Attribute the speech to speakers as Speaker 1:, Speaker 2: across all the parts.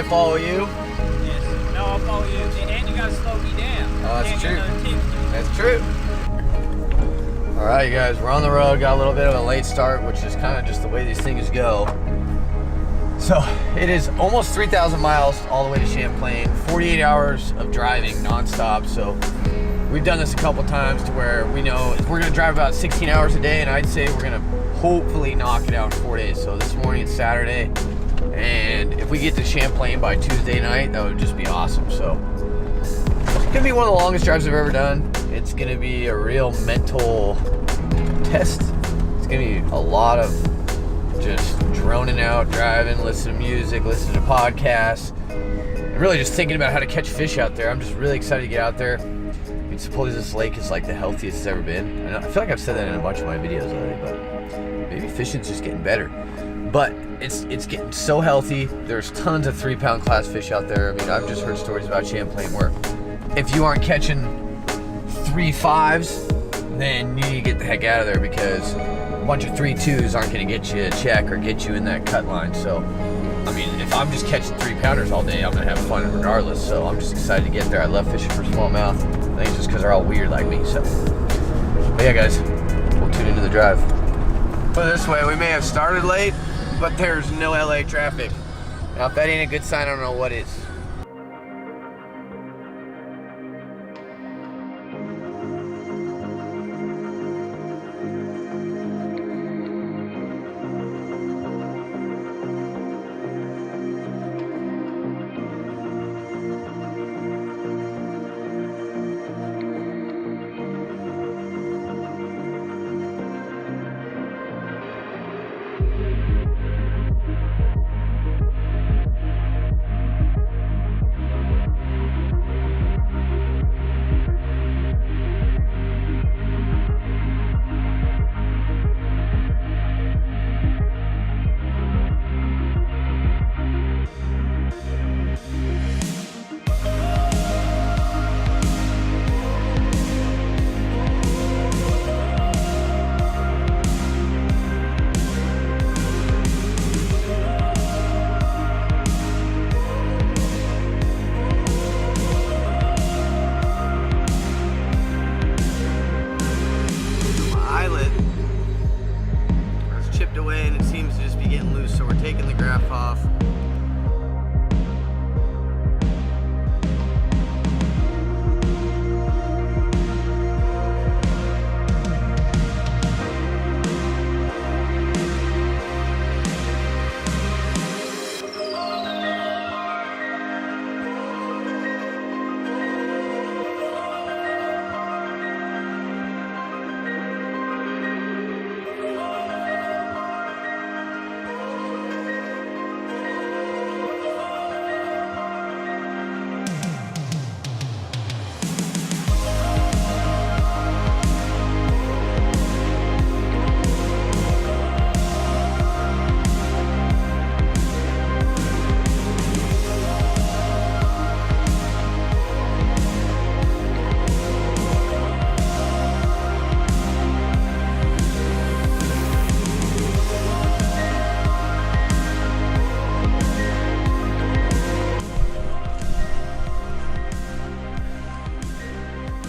Speaker 1: follow you.
Speaker 2: Yes. No, I'll follow you. And you gotta slow me down.
Speaker 1: Oh, that's true. That's true. All right, you guys, we're on the road. Got a little bit of a late start, which is kind of just the way these things go. So it is almost 3,000 miles all the way to Champlain, 48 hours of driving nonstop. So we've done this a couple times to where we know we're gonna drive about 16 hours a day, and I'd say we're gonna hopefully knock it out in 4 days. So this morning it's Saturday, and if we get to Champlain by Tuesday night, that would just be awesome. So it's gonna be one of the longest drives I've ever done. It's gonna be a real mental test. It's gonna be a lot of just droning out, driving, listening to music, listening to podcasts, and really just thinking about how to catch fish out there. I'm just really excited to get out there. I mean, suppose this lake is like the healthiest it's ever been. I feel like I've said that in a bunch of my videos already, but maybe fishing's just getting better. But it's getting so healthy. There's tons of 3-pound class fish out there. I mean, I've just heard stories about Champlain where if you aren't catching 3.5s, then you need to get the heck out of there, because a bunch of 3.2s aren't going to get you a check or get you in that cut line. So, I mean, if I'm just catching 3-pounders all day, I'm going to have fun regardless. So I'm just excited to get there. I love fishing for smallmouth. I think it's just because they're all weird like me. So, but yeah, guys, we'll tune into the drive. Put it this way, we may have started late, but there's no LA traffic. Now, if that ain't a good sign, I don't know what is.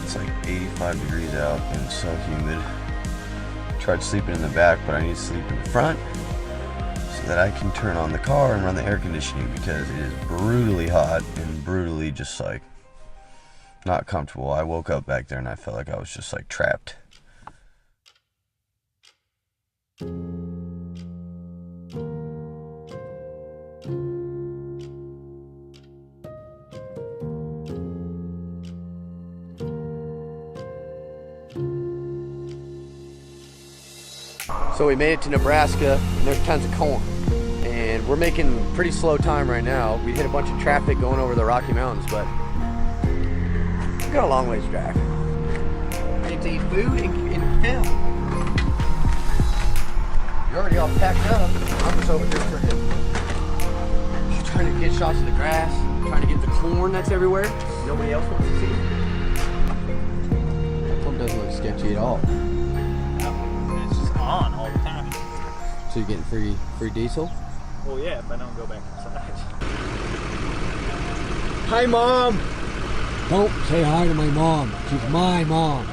Speaker 1: It's like 85 degrees out and it's so humid. Tried sleeping in the back, but I need to sleep in the front so that I can turn on the car and run the air conditioning, because it is brutally hot and brutally just like not comfortable. I woke up back there and I felt like I was just like trapped. So we made it to Nebraska, and there's tons of corn. And we're making pretty slow time right now. We hit a bunch of traffic going over the Rocky Mountains, but we've got a long ways to drive. I need to eat food and film. You're already all packed up. I'm just over here for him. Just trying to get shots of the grass, trying to get the corn that's everywhere. Nobody else wants to see. That one doesn't look sketchy at all.
Speaker 2: On all the time.
Speaker 1: So you're getting free diesel?
Speaker 2: Well, yeah, if I don't go back inside.
Speaker 1: Hi, Mom.
Speaker 3: Don't say hi to my mom. She's my mom.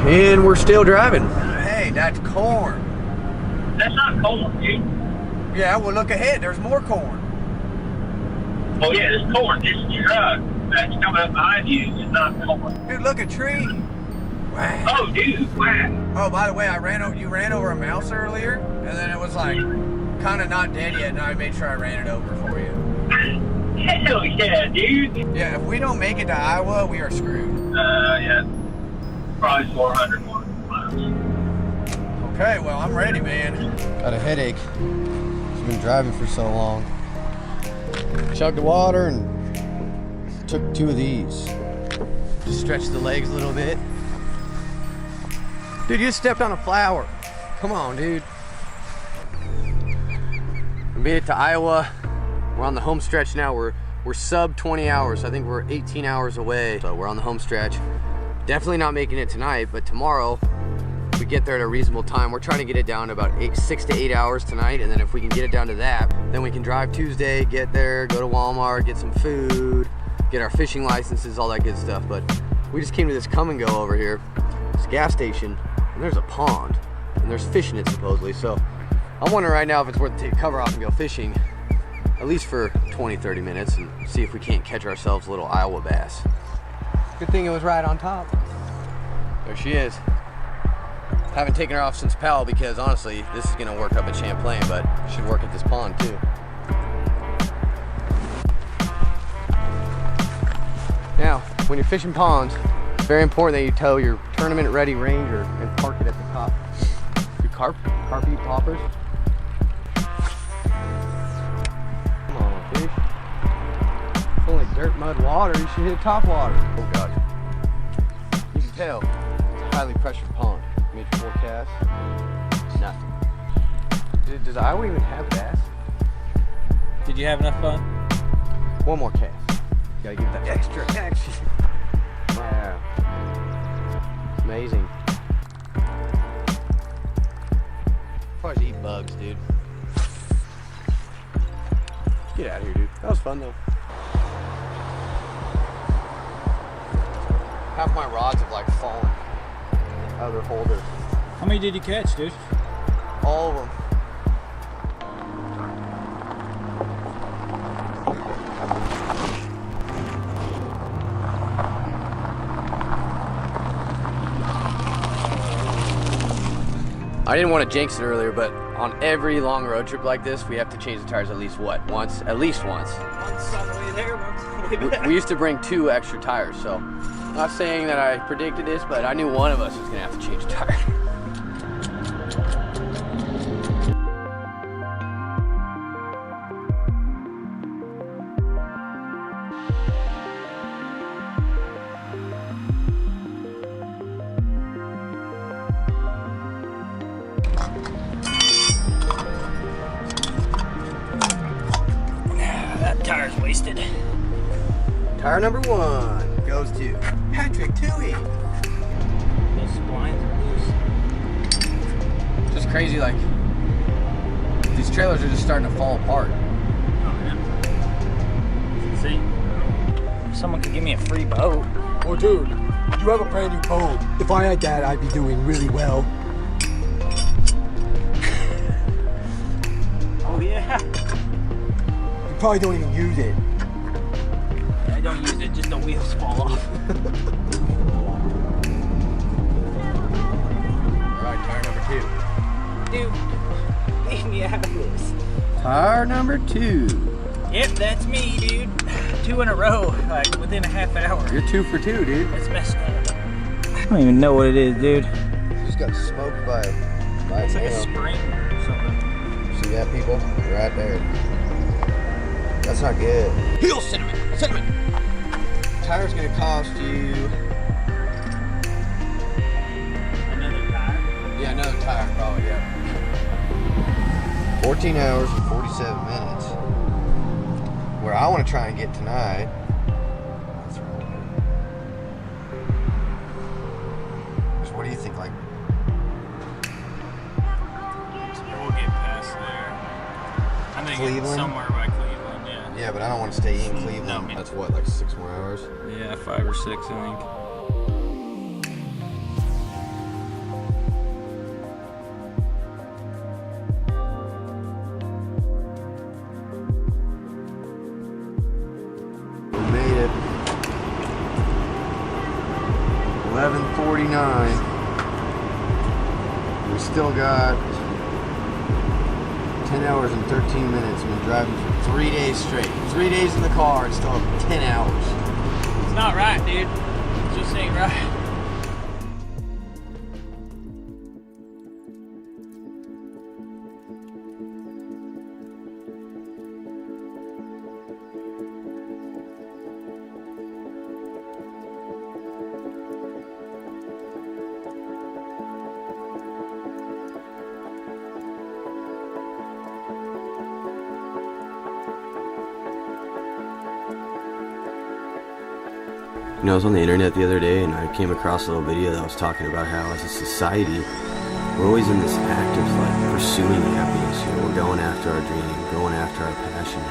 Speaker 1: And we're still driving. Hey, that's corn.
Speaker 4: That's not corn, dude.
Speaker 1: Yeah, well, look ahead. There's more corn.
Speaker 4: Oh yeah, it's corn. This truck that's coming up behind you is not corn.
Speaker 1: Dude, look, a tree. Wow.
Speaker 4: Oh, dude, wow.
Speaker 1: Oh, by the way, you ran over a mouse earlier, and then it was like kind of not dead yet, and I made sure I ran it over for you.
Speaker 4: Hell yeah, dude.
Speaker 1: Yeah, if we don't make it to Iowa, we are screwed.
Speaker 4: Yeah. Probably 400 more miles.
Speaker 1: Okay, well, I'm ready, man. Got a headache. I've been driving for so long. Chugged the water and took 2 of these. Just stretch the legs a little bit. Dude, you just stepped on a flower. Come on, dude. We made it to Iowa. We're on the home stretch now. We're sub 20 hours. I think we're 18 hours away. So we're on the home stretch. Definitely not making it tonight, but tomorrow we get there at a reasonable time. We're trying to get it down to about 6 to 8 hours tonight, and then if we can get it down to that, then we can drive Tuesday, get there, go to Walmart, get some food, get our fishing licenses, all that good stuff. But we just came to this come and go over here, this gas station, and there's a pond, and there's fish in it supposedly. So I'm wondering right now if it's worth to take the cover off and go fishing, at least for 20-30 minutes, and see if we can't catch ourselves a little Iowa bass. Good thing it was right on top. There she is. Haven't taken her off since Powell because honestly, this is gonna work up at Champlain, but should work at this pond too. Now, when you're fishing ponds, it's very important that you tow your tournament ready Ranger and park it at the top. Do carp eat poppers? Come on, fish. It's only dirt, mud, water. You should hit top water. Oh God. You can tell it's a highly pressured pond. Major forecast, nothing. Does Iowa even have bass?
Speaker 2: Did you have enough fun?
Speaker 1: One more cast. Gotta give that extra action. Wow. It's amazing. Probably eat bugs, dude. Get out of here, dude. That was fun though. Half my rods have like fallen out of their holder.
Speaker 2: How many did you catch, dude?
Speaker 1: All of them. I didn't want to jinx it earlier, but on every long road trip like this, we have to change the tires at least what? Once? At least once.
Speaker 2: Once on the way there, once on the way back.
Speaker 1: We used to bring 2 extra tires, so I'm not saying that I predicted this, but I knew one of us was gonna have to change a tire.
Speaker 2: Tire's wasted.
Speaker 1: Tire number 1 goes to Patrick Toohey.
Speaker 2: Those splines are loose.
Speaker 1: Just crazy, like these trailers are just starting to fall apart.
Speaker 2: Oh yeah. It's insane. Someone could give me a free boat.
Speaker 3: Oh, dude, you have a brand new boat. If I had that, I'd be doing really well.
Speaker 2: Oh yeah.
Speaker 3: You probably don't even use it.
Speaker 2: I don't use it, just the wheels fall off.
Speaker 1: Alright, tire number 2.
Speaker 2: Dude, leave me out of this.
Speaker 1: Tire number 2.
Speaker 2: Yep, that's me, dude. 2 in a row, like within a half hour.
Speaker 1: You're 2 for 2, dude.
Speaker 2: That's messed up. I don't even know what it is, dude.
Speaker 1: You just got smoked by
Speaker 2: It's like a
Speaker 1: nail.
Speaker 2: spring or something.
Speaker 1: See that, people? Right there. That's not good. Heel cinnamon! Cinnamon! Tire's gonna cost you...
Speaker 2: Another tire?
Speaker 1: Yeah, another tire probably, yeah. 14 hours and 47 minutes. Where I want to try and get tonight. So what do you think? Like,
Speaker 2: We'll get past there. think
Speaker 1: Cleveland?
Speaker 2: it's somewhere by Cleveland, yeah.
Speaker 1: Yeah, but I don't want to stay in Cleveland.
Speaker 2: No, man.
Speaker 1: That's what, like 6 more hours?
Speaker 2: Yeah, 5 or 6, I think.
Speaker 1: We made it. 11:49. We still got 10 hours and 13 minutes. We've been driving for 3 days straight. 3 days in the car and still have 10 hours.
Speaker 2: It's not right, dude. It just ain't right.
Speaker 1: You know, I was on the internet the other day and I came across a little video that was talking about how as a society, we're always in this act of like pursuing happiness. You know, we're going after our dream, going after our passion.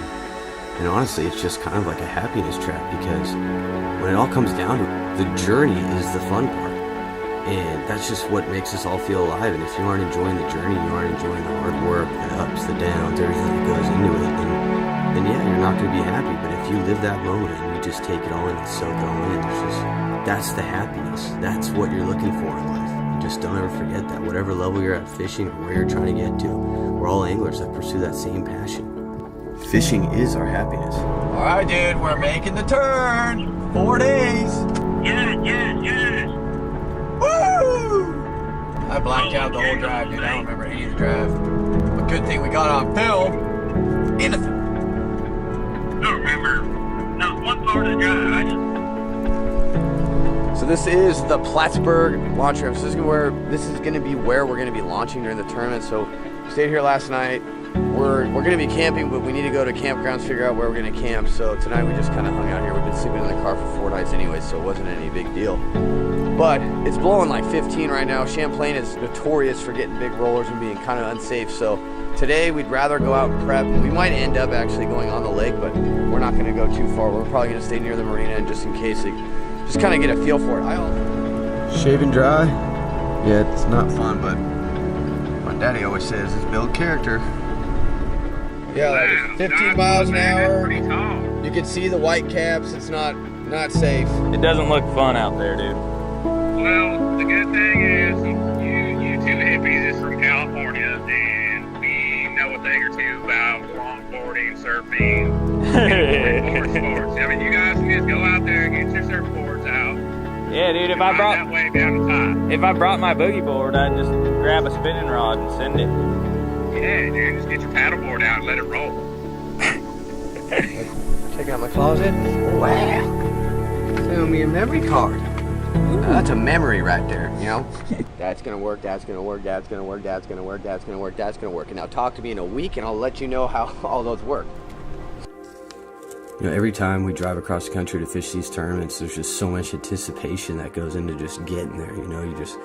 Speaker 1: And honestly, it's just kind of like a happiness trap because when it all comes down to it, the journey is the fun part. And that's just what makes us all feel alive. And if you aren't enjoying the journey, you aren't enjoying the hard work, the ups, the downs, everything that goes into it, then yeah, you're not going to be happy. But if you live that moment and you just take it all in and soak it all in, that's the happiness. That's what you're looking for in life. And just don't ever forget that. Whatever level you're at fishing or where you're trying to get to, we're all anglers that pursue that same passion. Fishing is our happiness. All right, dude, we're making the turn. 4 days.
Speaker 4: Yes.
Speaker 1: Woo! I blacked out the whole drive, dude. I don't remember any of the drive. But good thing we got on film. Anything.
Speaker 4: I don't remember not one part of the drive.
Speaker 1: So this is the Plattsburgh launch ramp. So this is going to be where we're going to be launching during the tournament. So stayed here last night. We're going to be camping, but we need to go to campgrounds, figure out where we're going to camp. So tonight we just kind of hung out here. We've been sleeping in the car for 4 nights anyway, so it wasn't any big deal. But it's blowing like 15 right now. Champlain is notorious for getting big rollers and being kind of unsafe. So today we'd rather go out and prep. We might end up actually going on the lake, but we're not going to go too far. We're probably going to stay near the marina and just in case, just kind of get a feel for it. Shaving dry? Yeah, it's not fun, but my daddy always says it's build character. Yeah, like 15 miles an hour.
Speaker 4: Pretty tall.
Speaker 1: You can see the white caps. It's not safe.
Speaker 2: It doesn't look fun out there, dude.
Speaker 4: Well, the good thing is you two hippies is from California, and we know a thing or two about longboarding, surfing, and board sports. I mean, you guys can just go out there and get your surfboards out.
Speaker 2: Yeah, dude, if I
Speaker 4: that way down the top.
Speaker 2: brought my boogie board, I'd just grab a spinning rod and send it.
Speaker 4: Yeah, dude, just get your paddleboard out and let it roll.
Speaker 1: Check out my closet. Wow. Show me a memory card. That's a memory right there, you know? That's gonna work, that's gonna work, that's gonna work, that's gonna work, that's gonna work, that's gonna work. And now talk to me in a week and I'll let you know how all those work. You know, every time we drive across the country to fish these tournaments, there's just so much anticipation that goes into just getting there, you know? You're just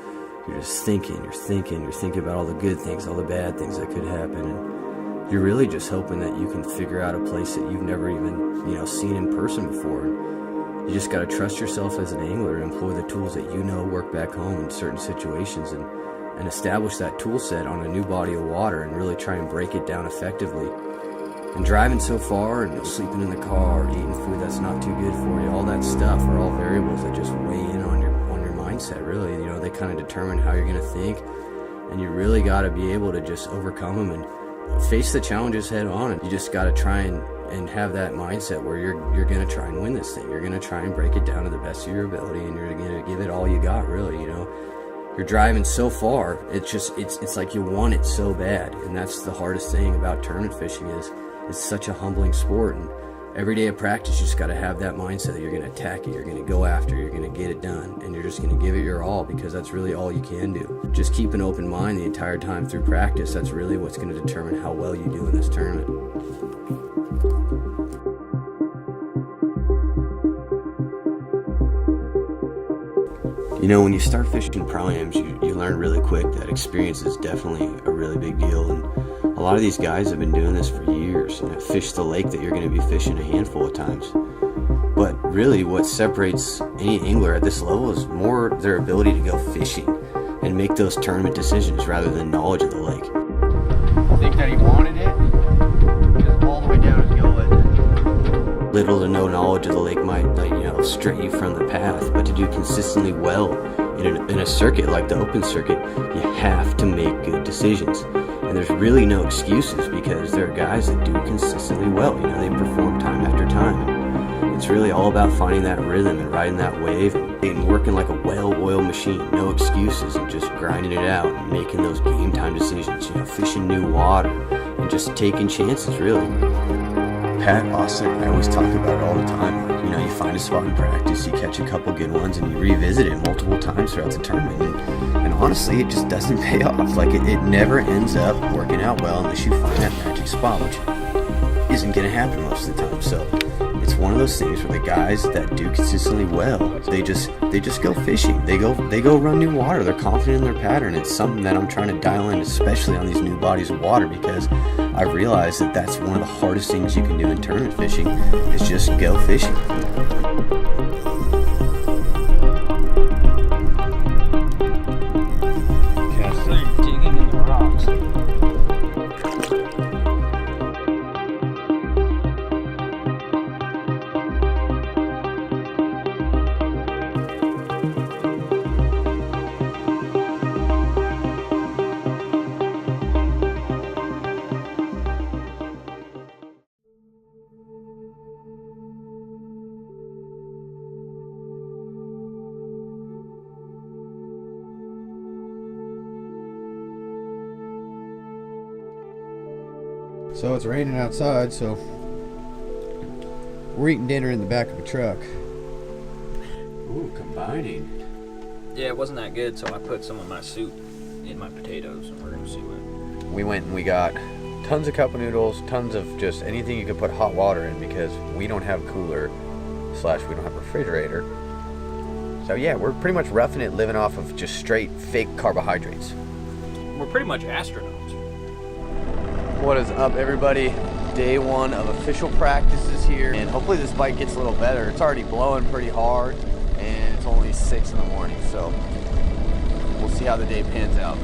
Speaker 1: thinking about all the good things, all the bad things that could happen. And you're really just hoping that you can figure out a place that you've never even, you know, seen in person before. And you just got to trust yourself as an angler and employ the tools that you know work back home in certain situations and establish that tool set on a new body of water and really try and break it down effectively. And driving so far and sleeping in the car, eating food that's not too good for you, all that stuff are all variables that just weigh in on your mindset, really. You know, they kind of determine how you're going to think, and you really got to be able to just overcome them and face the challenges head on. And you just got to try and have that mindset where you're going to try and win this thing. You're going to try and break it down to the best of your ability, and you're going to give it all you got, really. You know, you're driving so far, it's like you want it so bad. And that's the hardest thing about tournament fishing is it's such a humbling sport. And every day of practice, you just got to have that mindset that you're going to attack it, you're going to go after it, you're going to get it done, and you're just going to give it your all, because that's really all you can do. Just keep an open mind the entire time through practice. That's really what's going to determine how well you do in this tournament. You know, when you start fishing pro-ams, you learn really quick that experience is definitely a really big deal. And A lot of these guys have been doing this for years and have fished the lake that you're going to be fishing a handful of times. But really what separates any angler at this level is more their ability to go fishing and make those tournament decisions rather than knowledge of the lake. I think that he wanted it, just all the way down his gullet. Little to no knowledge of the lake might, stray you from the path, but to do consistently well in a circuit like the open circuit, you have to make good decisions. And there's really no excuses because there are guys that do consistently well. They perform time after time. It's really all about finding that rhythm and riding that wave and working like a well-oiled machine. No excuses and just grinding it out and making those game time decisions. Fishing new water and just taking chances, really. Pat, Austin, I always talk about it all the time. You find a spot in practice, you catch a couple good ones, and you revisit it multiple times throughout the tournament. And honestly, it just doesn't pay off. It never ends up working out well unless you find that magic spot, which isn't going to happen most of the time. So it's one of those things where the guys that do consistently well, they just go fishing. They go run new water. They're confident in their pattern. It's something that I'm trying to dial in, especially on these new bodies of water, because I've realized that that's one of the hardest things you can do in tournament fishing is just go fishing.
Speaker 2: Digging in the rocks.
Speaker 1: So it's raining outside, so we're eating dinner in the back of a truck. Ooh, combining.
Speaker 2: Yeah, it wasn't that good, so I put some of my soup in my potatoes, and we're gonna see what.
Speaker 1: We went and we got tons of cup of noodles, tons of just anything you could put hot water in because we don't have cooler / we don't have a refrigerator. So yeah, we're pretty much roughing it, living off of just straight fake carbohydrates.
Speaker 2: We're pretty much astronauts.
Speaker 1: What is up, everybody? Day one of official practices here, and hopefully this bike gets a little better. It's already blowing pretty hard, and it's only 6 in the morning, so we'll see how the day pans out.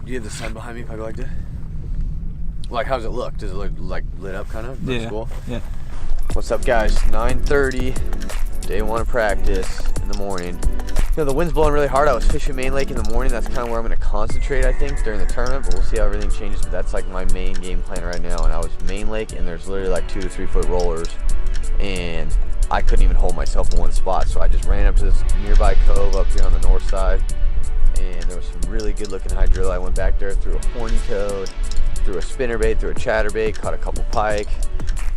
Speaker 1: Do you have the sun behind me if I go like this? Like, how does it look? Does it look like lit up kind of? That's cool.
Speaker 2: Yeah.
Speaker 1: What's up, guys? 9:30, day one of practice in the morning. The wind's blowing really hard. I was fishing Main Lake in the morning. That's kind of where I'm going to concentrate, I think, during the tournament, but we'll see how everything changes. But that's like my main game plan right now. And I was Main Lake, and there's literally like 2 to 3 foot rollers, and I couldn't even hold myself in one spot. So I just ran up to this nearby cove up here on the north side, and there was some really good looking hydrilla. I went back there, threw a horny toad, threw a spinnerbait, threw a chatterbait, caught a couple pike,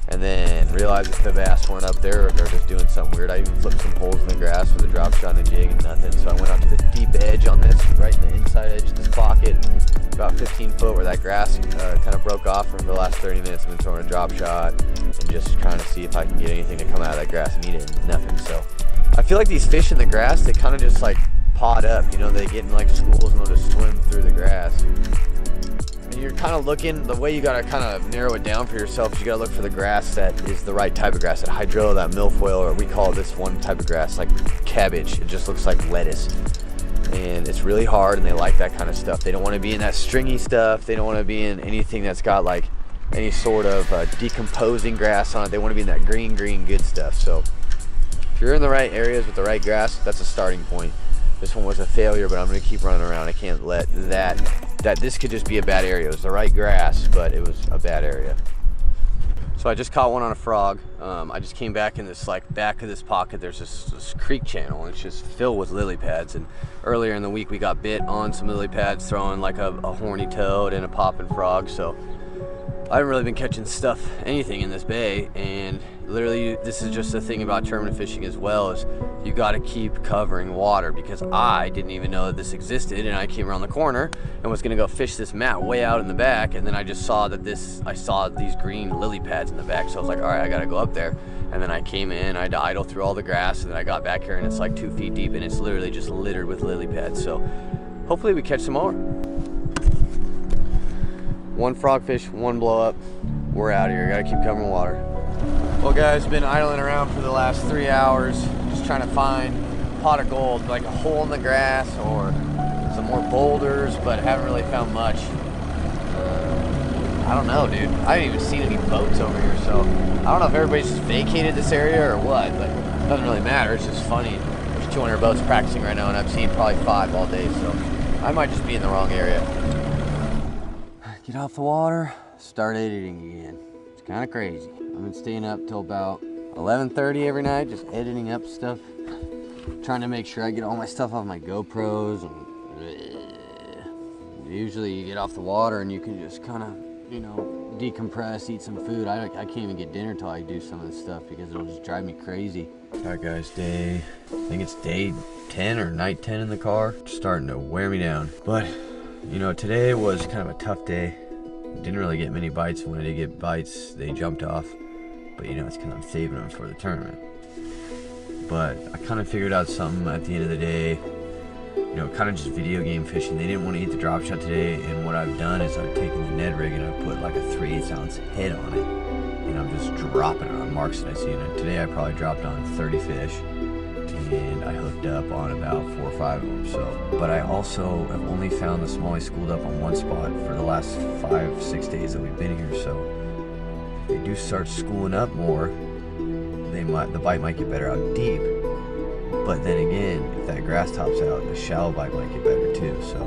Speaker 1: and then realized that the bass weren't up there, or they're just doing something weird. I even flipped some holes in the grass with a drop shot and a jig and nothing. So I went out to the deep edge on this, right in the inside edge of this pocket, about 15 foot where that grass kind of broke off. For the last 30 minutes I've been throwing a drop shot and just trying to see if I can get anything to come out of that grass and eat it, and nothing. So I feel like these fish in the grass, they kind of just like pod up. You know, they get in like schools and they'll just swim through the grass. And you're kind of looking, the way you gotta kind of narrow it down for yourself is you gotta look for the grass that is the right type of grass, that hydrilla, that milfoil, or we call this one type of grass like cabbage. It just looks like lettuce. And it's really hard, and they like that kind of stuff. They don't want to be in that stringy stuff. They don't want to be in anything that's got like any sort of decomposing grass on it. They want to be in that green good stuff. So if you're in the right areas with the right grass, that's a starting point. This one was a failure, but I'm going to keep running around. I can't let that this could just be a bad area. It was the right grass, but it was a bad area. So I just caught one on a frog. I just came back in this like back of this pocket. There's this creek channel, and it's just filled with lily pads. And earlier in the week we got bit on some lily pads throwing like a horny toad and a popping frog. So I haven't really been catching anything in this bay. And literally, this is just the thing about tournament fishing as well, is you got to keep covering water, because I didn't even know that this existed, and I came around the corner and was gonna go fish this mat way out in the back, and then I just saw that I saw these green lily pads in the back. So I was like, all right, I gotta go up there. And then I came in, I had to idle through all the grass, and then I got back here and it's like 2 feet deep, and it's literally just littered with lily pads. So hopefully we catch some more. One frogfish, one blow up. We're out of here, gotta keep covering water. Well guys, been idling around for the last 3 hours, just trying to find a pot of gold, like a hole in the grass or some more boulders, but haven't really found much. I don't know, dude. I haven't even seen any boats over here, so I don't know if everybody's just vacated this area or what, but it doesn't really matter. It's just funny. There's 200 boats practicing right now, and I've seen probably 5 all day, so I might just be in the wrong area. Get off the water, start editing again. It's kind of crazy. I've been staying up till about 11:30 every night, just editing up stuff, trying to make sure I get all my stuff off my GoPros. And usually you get off the water and you can just kind of, you know, decompress, eat some food. I can't even get dinner till I do some of this stuff because it'll just drive me crazy. All right guys, I think it's day 10 or night 10 in the car. It's starting to wear me down. But, you know, today was kind of a tough day. Didn't really get many bites. When I did get bites, they jumped off. But you know, it's because I'm saving them for the tournament. But I kind of figured out something at the end of the day. You know, kind of just video game fishing. They didn't want to eat the drop shot today, and what I've done is I've taken the Ned rig and I've put like a 3/8 ounce head on it, and I'm just dropping it on marks that I see. And today I probably dropped on 30 fish, and I hooked up on about 4 or 5 of them. So, but I also have only found the smallies schooled up on one spot for the last 5-6 days that we've been here. So if they do start schooling up more, the bite might get better out deep. But then again, if that grass tops out, the shallow bite might get better too. So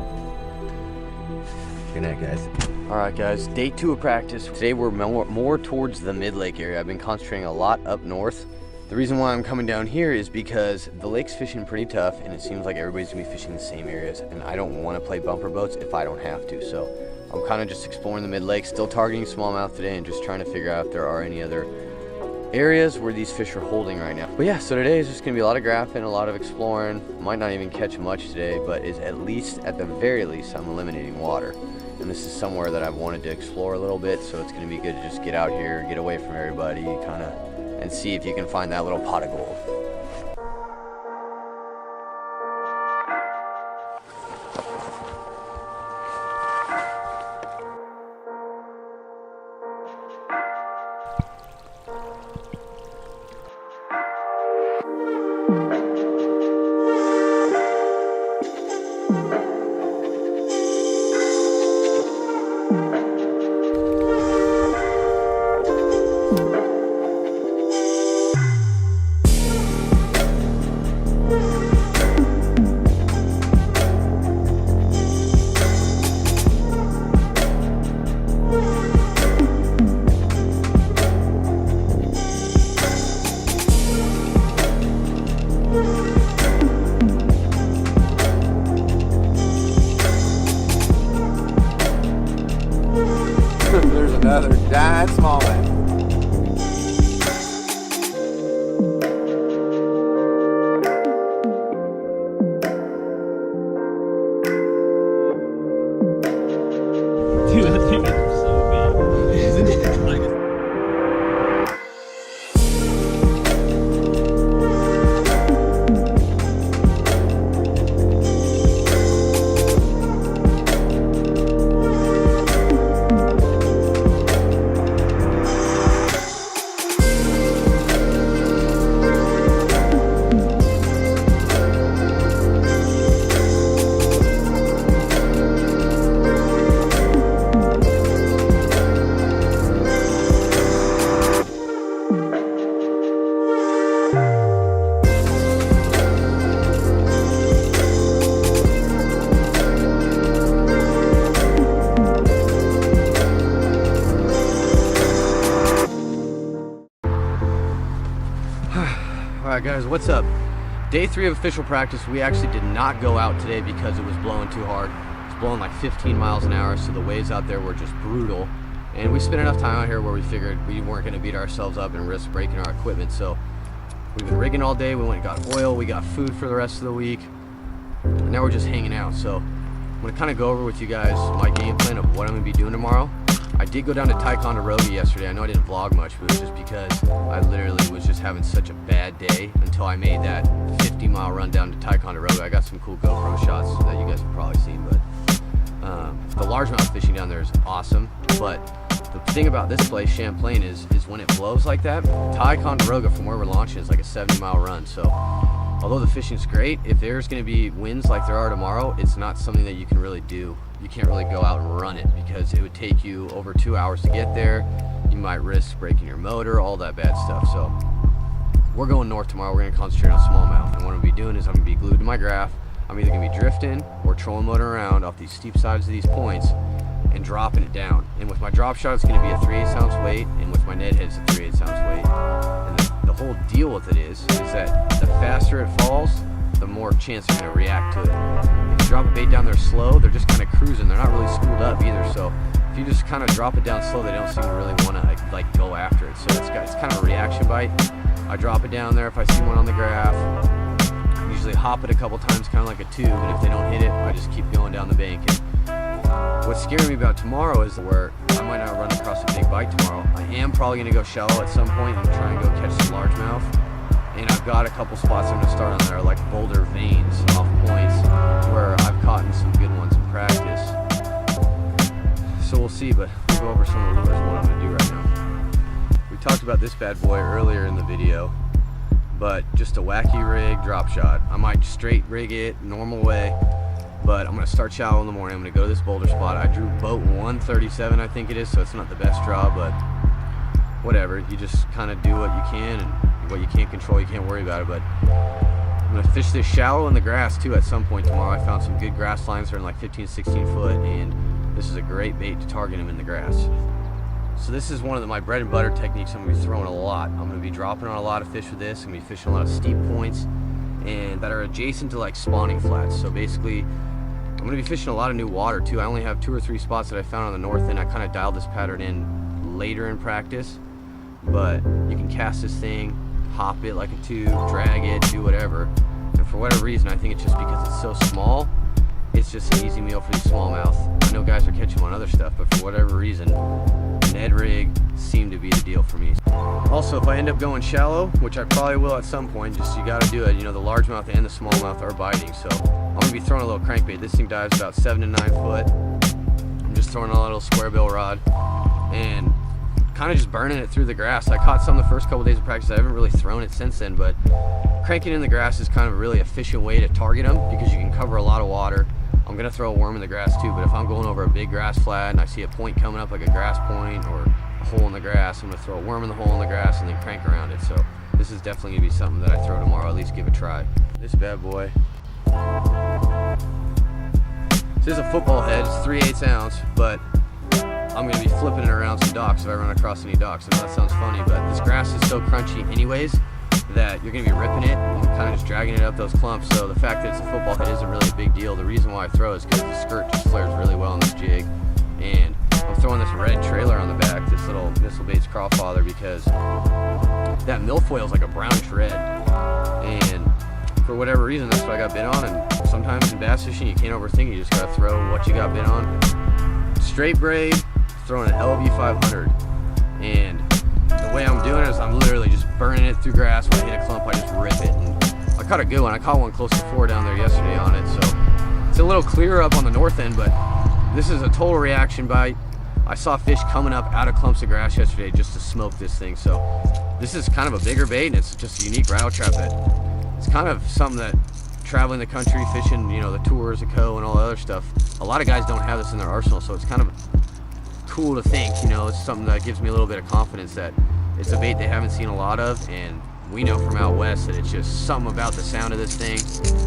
Speaker 1: good night, guys. All right, guys, day 2 of practice. Today we're more towards the mid-lake area. I've been concentrating a lot up north. The reason why I'm coming down here is because the lake's fishing pretty tough, and it seems like everybody's gonna be fishing the same areas, and I don't want to play bumper boats if I don't have to. So I'm kind of just exploring the mid-lake, still targeting smallmouth today, and just trying to figure out if there are any other areas where these fish are holding right now. But yeah, so today is just gonna be a lot of graphing, a lot of exploring. Might not even catch much today, but is at the very least, I'm eliminating water. And this is somewhere that I've wanted to explore a little bit, so it's gonna be good to just get out here, get away from everybody, kind of, and see if you can find that little pot of gold. There's another giant smallmouth.
Speaker 2: Dude, that thing is so big. Isn't it?
Speaker 1: Alright guys, what's up? Day 3 of official practice. We actually did not go out today because it was blowing too hard. It's blowing like 15 miles an hour, so the waves out there were just brutal. And we spent enough time out here where we figured we weren't going to beat ourselves up and risk breaking our equipment. So we've been rigging all day. We went and got oil. We got food for the rest of the week. And now we're just hanging out. So I'm going to kind of go over with you guys my game plan of what I'm going to be doing tomorrow. I did go down to Ticonderoga yesterday. I know I didn't vlog much, but it was just because I literally was just having such a bad day until I made that 50-mile run down to Ticonderoga. I got some cool GoPro shots that you guys have probably seen, but the largemouth fishing down there is awesome. But the thing about this place, Champlain, is when it blows like that, Ticonderoga from where we're launching is like a 70-mile run. So although the fishing's great, if there's going to be winds like there are tomorrow, it's not something that you can really do. You can't really go out and run it because it would take you over 2 hours to get there. You might risk breaking your motor, all that bad stuff. So we're going north tomorrow. We're going to concentrate on smallmouth. And what I'm going to be doing is I'm going to be glued to my graph. I'm either going to be drifting or trolling motor around off these steep sides of these points and dropping it down. And with my drop shot, it's going to be a 3/8 ounce weight, and with my Ned head, it's a 3/8 ounce weight. And the whole deal with it is that the faster it falls, the more chance you're going to react to it. If you drop a bait down there slow, they're just kind of cruising. They're not really schooled up either. So if you just kind of drop it down slow, they don't seem to really want to like go after it. So it's kind of a reaction bite. I drop it down there if I see one on the graph. I usually hop it a couple times, kind of like a tube, and if they don't hit it, I just keep going down the bank. And what's scaring me about tomorrow is where I might not run across a big bite tomorrow. I am probably going to go shallow at some point and try and go catch some largemouth. And I've got a couple spots I'm going to start on that are like boulder veins off points where I've caught some good ones in practice. So we'll see, but we'll go over some of the lures and what I'm going to do right now. We talked about this bad boy earlier in the video, but just a wacky rig drop shot. I might straight rig it normal way, but I'm going to start shallow in the morning. I'm going to go to this boulder spot. I drew boat 137, I think it is, so it's not the best draw, but whatever. You just kind of do what you can, and what you can't control, you can't worry about it. But I'm going to fish this shallow in the grass too at some point tomorrow. I found some good grass lines that are like 15, 16 foot, and this is a great bait to target them in the grass. So this is one of my bread and butter techniques I'm going to be throwing a lot. I'm going to be dropping on a lot of fish with this. I'm going to be fishing a lot of steep points and that are adjacent to like spawning flats. So basically, I'm going to be fishing a lot of new water too. I only have 2 or 3 spots that I found on the north end. I kind of dialed this pattern in later in practice, but you can cast this thing, hop it like a tube, drag it, do whatever. And for whatever reason, I think it's just because it's so small, it's just an easy meal for these smallmouth. I know guys are catching them on other stuff, but for whatever reason, Ned rig seemed to be the deal for me. Also, if I end up going shallow, which I probably will at some point, just you gotta do it. You know, the largemouth and the smallmouth are biting, so I'm gonna be throwing a little crankbait. This thing dives about 7 to 9 foot. I'm just throwing a little square bill rod and kind of just burning it through the grass. I caught some the first couple days of practice. I haven't really thrown it since then, but cranking in the grass is kind of a really efficient way to target them because you can cover a lot of water. I'm gonna throw a worm in the grass too, but if I'm going over a big grass flat and I see a point coming up like a grass point or a hole in the grass, I'm gonna throw a worm in the hole in the grass and then crank around it. So this is definitely gonna be something that I throw tomorrow, at least give a try. This bad boy. This is a football head, it's 3/8 ounce, but I'm gonna be flipping it around some docks if I run across any docks. I know that sounds funny, but this grass is so crunchy anyways that you're gonna be ripping it and kind of just dragging it up those clumps. So the fact that it's a football head isn't really a big deal. The reason why I throw is because the skirt just flares really well on this jig. And I'm throwing this red trailer on the back, this little Missile Baits Crawfather, because that milfoil is like a brownish red. And for whatever reason, that's what I got bit on. And sometimes in bass fishing, you can't overthink it. You just gotta throw what you got bit on. Straight braid, throwing an LB 500. And the way I'm doing it is I'm literally just burning it through grass. When I hit a clump, I just rip it. And I caught a good one. I caught one close to 4 down there yesterday on it. So it's a little clearer up on the north end, but this is a total reaction bite. I saw fish coming up out of clumps of grass yesterday just to smoke this thing. So this is kind of a bigger bait, and it's just a unique rattle trap that it's kind of something that traveling the country, fishing, you know, the tours, the co, and all the other stuff, a lot of guys don't have this in their arsenal. So it's kind of cool to think, you know, it's something that gives me a little bit of confidence that it's a bait they haven't seen a lot of, and we know from out west that it's just something about the sound of this thing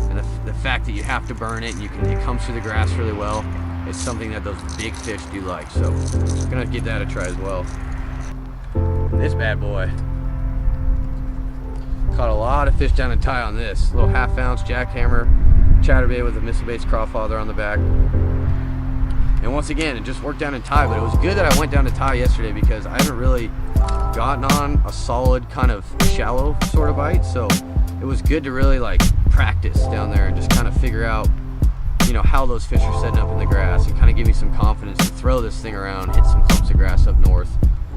Speaker 1: and the fact that you have to burn it and it comes through the grass really well. It's something that those big fish do like, so I'm gonna give that a try as well. This bad boy. Caught a lot of fish down in Ty on this. Little half-ounce jackhammer, chatterbait with a missile baits crawfather on the back. And once again, it just worked down in Ty, but it was good that I went down to Ty yesterday because I haven't really gotten on a solid kind of shallow sort of bite. So it was good to really like practice down there and just kind of figure out, you know, how those fish are setting up in the grass and kind of give me some confidence to throw this thing around, hit some clumps of grass up north.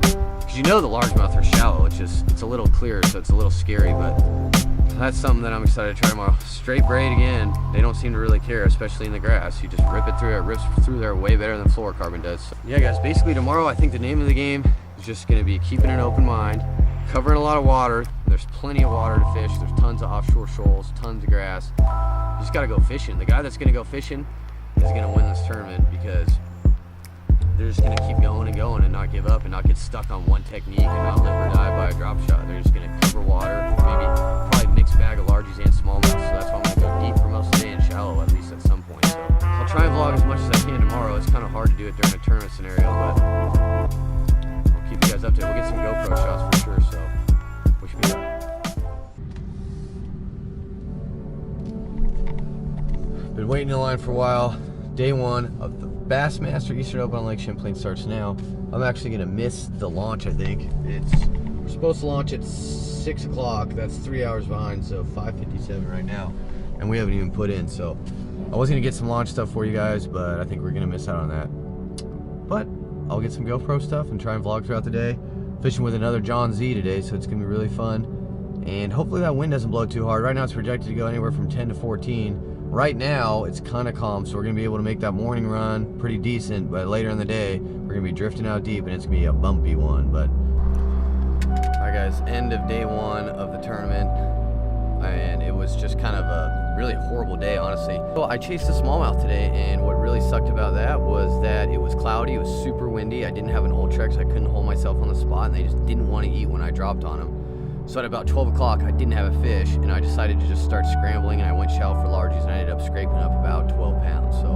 Speaker 1: Because you know the largemouth are shallow, it's a little clearer, so it's a little scary, but that's something that I'm excited to try tomorrow. Straight braid again, they don't seem to really care, especially in the grass. You just rip it through, it rips through there way better than fluorocarbon does. So, yeah guys, basically tomorrow I think the name of the game is just gonna be keeping an open mind, covering a lot of water. There's plenty of water to fish, there's tons of offshore shoals, tons of grass. You just gotta go fishing. The guy that's gonna go fishing is gonna win this tournament because they're just gonna keep going and not give up and not get stuck on one technique and not live or die by a drop shot. They're just gonna cover water, maybe probably mixed bag of largies and smallmouth. So that's why I'm gonna go deep for most of the day and shallow at least at some point. So I'll try and vlog as much as I can tomorrow. It's kind of hard to do it during a tournament scenario, but I'll keep you guys updated. We'll get some GoPro shots for sure. So wish me luck. Been waiting in line for a while. Day one of the Bassmaster Eastern Open on Lake Champlain starts now. I'm actually gonna miss the launch, I think. We're supposed to launch at 6 o'clock. That's 3 hours behind, so 5:57 right now. And we haven't even put in, so I was gonna get some launch stuff for you guys, but I think we're gonna miss out on that. But I'll get some GoPro stuff and try and vlog throughout the day. Fishing with another John Z today, so it's gonna be really fun. And hopefully that wind doesn't blow too hard. Right now it's projected to go anywhere from 10 to 14. Right now, it's kind of calm, so we're going to be able to make that morning run pretty decent, but later in the day, we're going to be drifting out deep, and it's going to be a bumpy one. But alright guys, end of day one of the tournament, and it was just kind of a really horrible day, honestly. Well, I chased a smallmouth today, and what really sucked about that was that it was cloudy, it was super windy, I didn't have an Ultrex, I couldn't hold myself on the spot, and they just didn't want to eat when I dropped on them. So at about 12 o'clock, I didn't have a fish, and I decided to just start scrambling, and I went shallow for largies, and I ended up scraping up about 12 pounds. So,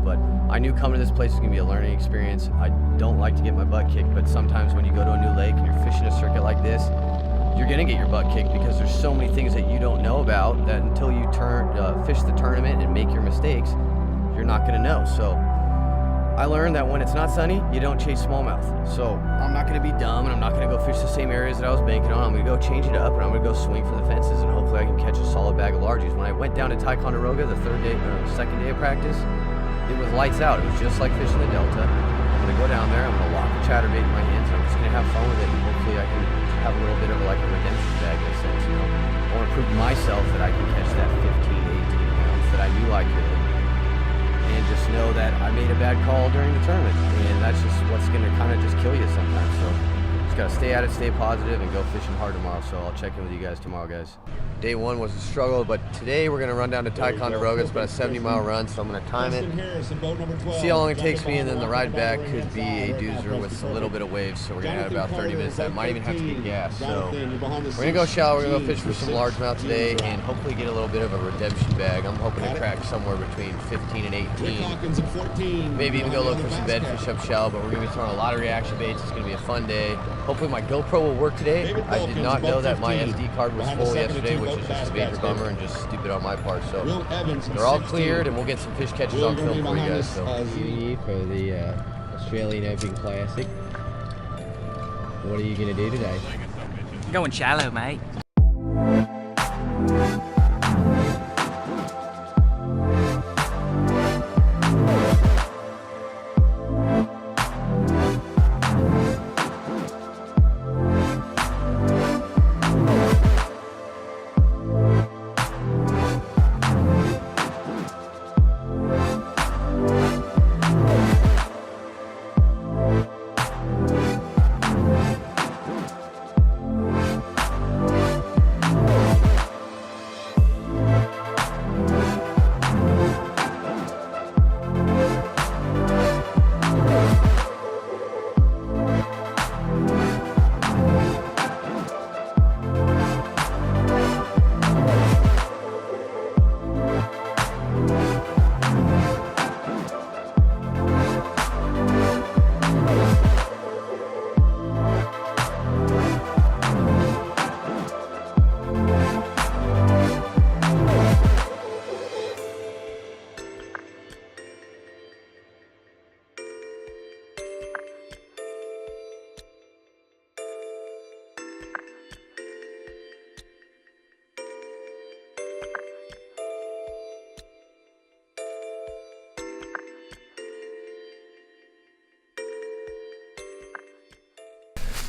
Speaker 1: but I knew coming to this place was gonna be a learning experience. I don't like to get my butt kicked, but sometimes when you go to a new lake and you're fishing a circuit like this, you're gonna get your butt kicked because there's so many things that you don't know about that until you fish the tournament and make your mistakes, you're not gonna know. So I learned that when it's not sunny, you don't chase smallmouth. So I'm not gonna be dumb and I'm not gonna go fish the same areas that I was banking on. I'm gonna go change it up and I'm gonna go swing for the fences and hopefully I can catch a solid bag of largies. When I went down to Ticonderoga the second day of practice, it was lights out. It was just like fishing the Delta. I'm gonna go down there, I'm gonna lock a chatterbait in my hands and I'm just gonna have fun with it and hopefully I can have a little bit of like a redemption bag in a sense, you know. I wanna prove to myself that I can catch that 15 to 18 pounds that I knew I could. And just know that I made a bad call during the tournament, and that's just what's going to kind of just kill you sometimes. So just got to stay at it, stay positive, and go fishing hard tomorrow. So I'll check in with you guys tomorrow, guys. Day one was a struggle, but today we're going to run down to Ticonderoga. It's about a 70-mile run, so I'm going to time it, see how long it takes me, and then the ride back could be a doozer with a little bit of waves. So we're going to have about 30 minutes. I might even have to get gas. So we're going to go shallow. We're going to go fish for some largemouth today and hopefully get a little bit of a redemption bag. I'm hoping to crack somewhere between 15 and 18. Maybe even go look for some bedfish up shallow, but we're going to be throwing a lot of reaction baits. It's going to be a fun day. Hopefully my GoPro will work today. I did not know that my SD card was full yesterday, which is just a major bummer and just stupid on my part. So they're all cleared and we'll get some fish catches on film for you guys. So for the Australian Open Classic. What are you going to do today?
Speaker 2: Going shallow, mate.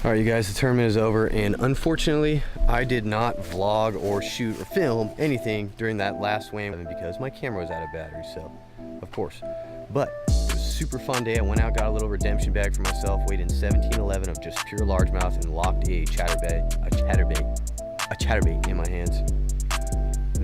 Speaker 1: All right, you guys, the tournament is over, and unfortunately, I did not vlog or shoot or film anything during that last win because my camera was out of battery, so, of course. But it was a super fun day. I went out, got a little redemption bag for myself, weighed in 17-11 of just pure largemouth, and locked a chatterbait in my hands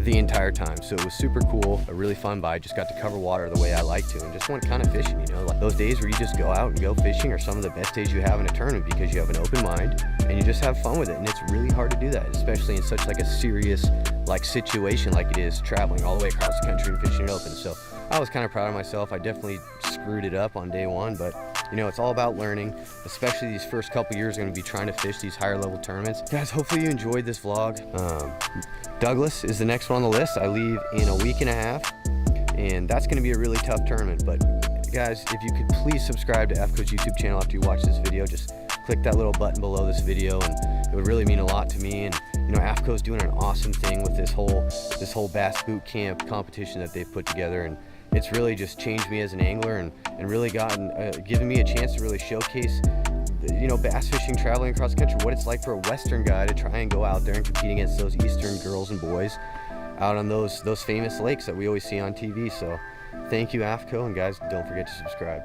Speaker 1: the entire time. So it was super cool, a really fun bite. Just got to cover water the way I like to and just went kind of fishing, you know. Like those days where you just go out and go fishing are some of the best days you have in a tournament because you have an open mind and you just have fun with it. And it's really hard to do that, especially in such like a serious like situation like it is traveling all the way across the country and fishing it open. So I was kind of proud of myself. I definitely screwed it up on day one, but you know, it's all about learning, especially these first couple years going to be trying to fish these higher level tournaments. Guys, hopefully you enjoyed this vlog. Douglas is the next one on the list. I leave in a week and a half, and that's going to be a really tough tournament. But guys, if you could please subscribe to AFCO's YouTube channel after you watch this video, just click that little button below this video, and it would really mean a lot to me. And you know, AFCO's doing an awesome thing with this whole bass boot camp competition that they've put together, and it's really just changed me as an angler and really given me a chance to really showcase, you know, bass fishing, traveling across the country, what it's like for a Western guy to try and go out there and compete against those Eastern girls and boys out on those famous lakes that we always see on TV. So thank you, AFCO, and guys, don't forget to subscribe.